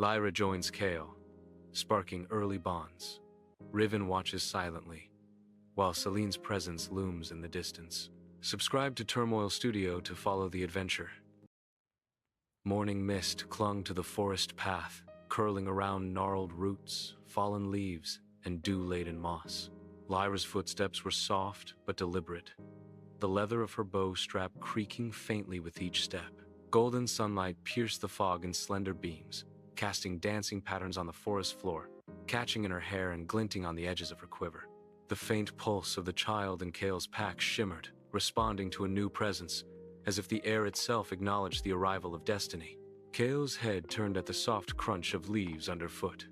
Lyra joins Kael, sparking early bonds. Riven watches silently, while Celine's presence looms in the distance. Subscribe to Turmoil Studio to follow the adventure. Morning mist clung to the forest path, curling around gnarled roots, fallen leaves, and dew-laden moss. Lyra's footsteps were soft but deliberate, the leather of her bow strap creaking faintly with each step. Golden sunlight pierced the fog in slender beams, casting dancing patterns on the forest floor, catching in her hair and glinting on the edges of her quiver. The faint pulse of the child in Kael's pack shimmered, responding to a new presence, as if the air itself acknowledged the arrival of destiny. Kael's head turned at the soft crunch of leaves underfoot.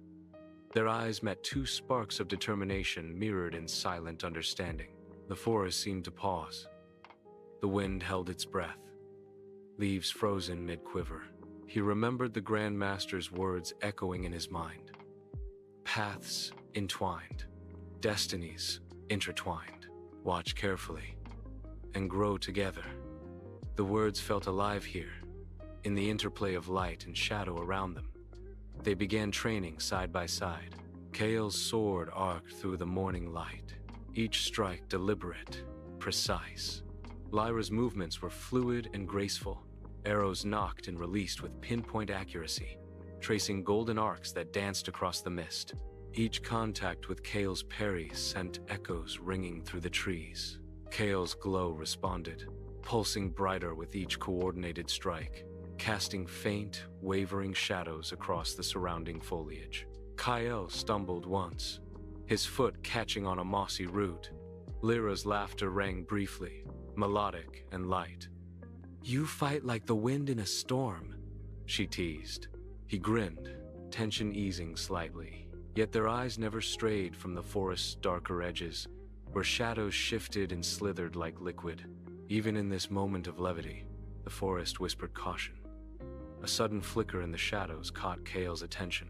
Their eyes met two sparks of determination mirrored in silent understanding. The forest seemed to pause. The wind held its breath, leaves frozen mid-quiver. He remembered the Grand Master's words echoing in his mind. Paths entwined, destinies intertwined. Watch carefully and grow together. The words felt alive here, in the interplay of light and shadow around them. They began training side by side. Kael's sword arced through the morning light, each strike deliberate, precise. Lyra's movements were fluid and graceful, arrows nocked and released with pinpoint accuracy, tracing golden arcs that danced across the mist. Each contact with Kael's parries sent echoes ringing through the trees. Kael's glow responded, pulsing brighter with each coordinated strike, casting faint, wavering shadows across the surrounding foliage. Kael stumbled once, his foot catching on a mossy root. Lyra's laughter rang briefly, melodic and light. "You fight like the wind in a storm," she teased. He grinned, tension easing slightly, yet their eyes never strayed from the forest's darker edges, where shadows shifted and slithered like liquid. Even in this moment of levity, the forest whispered caution. A sudden flicker in the shadows caught Kael's attention.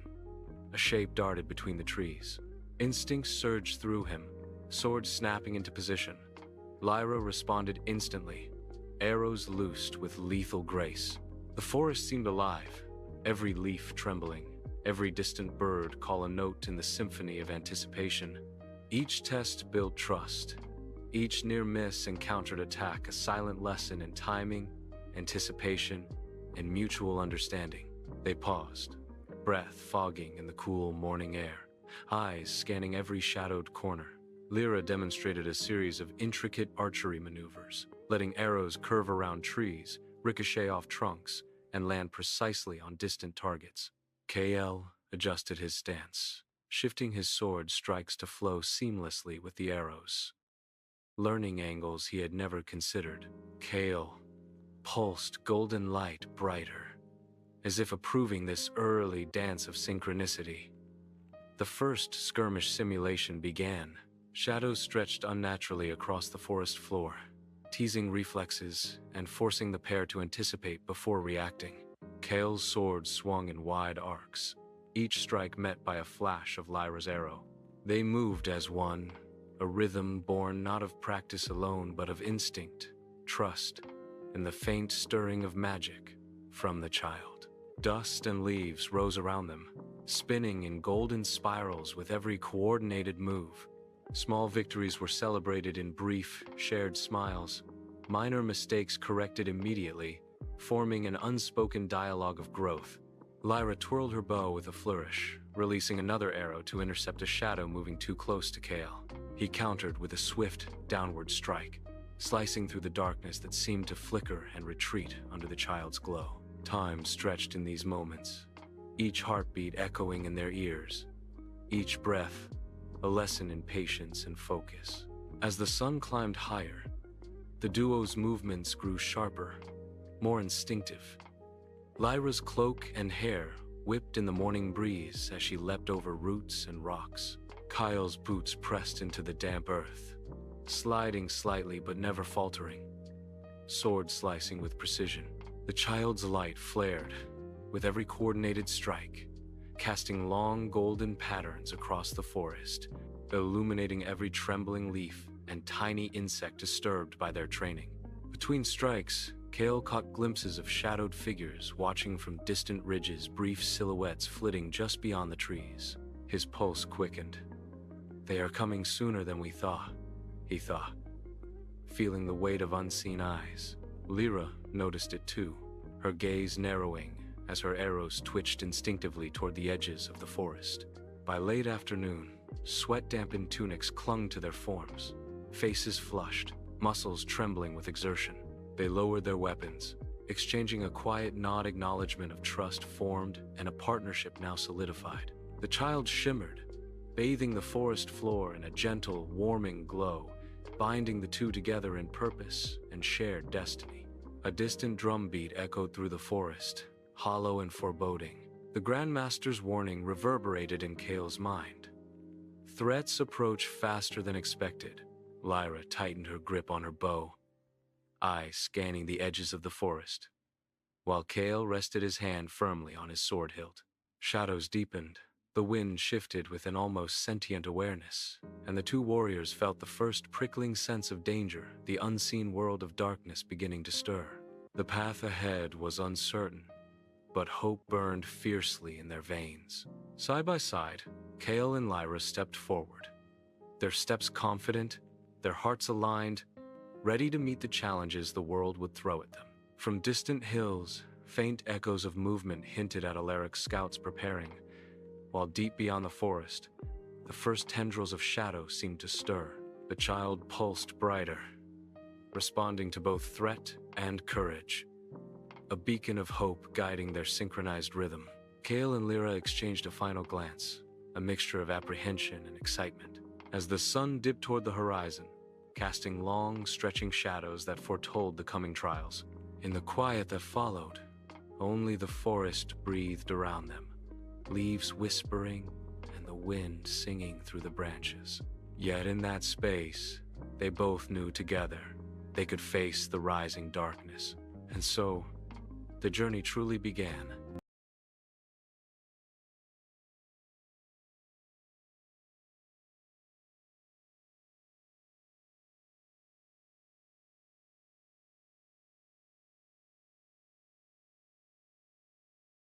A shape darted between the trees. Instinct surged through him, sword snapping into position. Lyra responded instantly, arrows loosed with lethal grace. The forest seemed alive, every leaf trembling, every distant bird call a note in the symphony of anticipation. Each test built trust. Each near miss encountered attack, a silent lesson in timing, anticipation, and mutual understanding. They paused, breath fogging in the cool morning air, eyes scanning every shadowed corner. Lyra demonstrated a series of intricate archery maneuvers, letting arrows curve around trees, ricochet off trunks, and land precisely on distant targets. Kael adjusted his stance, shifting his sword strikes to flow seamlessly with the arrows. Learning angles he had never considered. Kael pulsed golden light brighter, as if approving this early dance of synchronicity. The first skirmish simulation began. Shadows stretched unnaturally across the forest floor, teasing reflexes and forcing the pair to anticipate before reacting. Kael's sword swung in wide arcs, each strike met by a flash of Lyra's arrow. They moved as one, a rhythm born not of practice alone but of instinct, trust, and the faint stirring of magic from the child. Dust and leaves rose around them, spinning in golden spirals with every coordinated move. Small victories were celebrated in brief, shared smiles, minor mistakes corrected immediately, forming an unspoken dialogue of growth. Lyra twirled her bow with a flourish, releasing another arrow to intercept a shadow moving too close to Kael. He countered with a swift, downward strike, slicing through the darkness that seemed to flicker and retreat under the child's glow. Time stretched in these moments, each heartbeat echoing in their ears, each breath a lesson in patience and focus. As the sun climbed higher, the duo's movements grew sharper, more instinctive. Lyra's cloak and hair whipped in the morning breeze as she leapt over roots and rocks. Kael's boots pressed into the damp earth, sliding slightly but never faltering, sword slicing with precision. The child's light flared with every coordinated strike, casting long golden patterns across the forest, illuminating every trembling leaf and tiny insect disturbed by their training. Between strikes, Kael caught glimpses of shadowed figures watching from distant ridges, brief silhouettes flitting just beyond the trees. His pulse quickened. They are coming sooner than we thought, he thought, feeling the weight of unseen eyes. Lyra noticed it too, her gaze narrowing as her arrows twitched instinctively toward the edges of the forest. By late afternoon, sweat-dampened tunics clung to their forms, faces flushed, muscles trembling with exertion. They lowered their weapons, exchanging a quiet nod acknowledgement of trust formed and a partnership now solidified. The child shimmered, bathing the forest floor in a gentle, warming glow, binding the two together in purpose and shared destiny. A distant drumbeat echoed through the forest, hollow and foreboding. The Grandmaster's warning reverberated in Kael's mind. Threats approach faster than expected. Lyra tightened her grip on her bow, eyes scanning the edges of the forest, while Kael rested his hand firmly on his sword hilt. Shadows deepened, the wind shifted with an almost sentient awareness, and the two warriors felt the first prickling sense of danger, the unseen world of darkness beginning to stir. The path ahead was uncertain, but hope burned fiercely in their veins. Side by side, Kael and Lyra stepped forward, their steps confident, their hearts aligned, ready to meet the challenges the world would throw at them. From distant hills, faint echoes of movement hinted at Alaric's scouts preparing, while deep beyond the forest, the first tendrils of shadow seemed to stir. The child pulsed brighter, responding to both threat and courage, a beacon of hope guiding their synchronized rhythm. Kael and Lyra exchanged a final glance, a mixture of apprehension and excitement, as the sun dipped toward the horizon, casting long, stretching shadows that foretold the coming trials. In the quiet that followed, only the forest breathed around them, leaves whispering and the wind singing through the branches. Yet in that space, they both knew together they could face the rising darkness. And so, the journey truly began.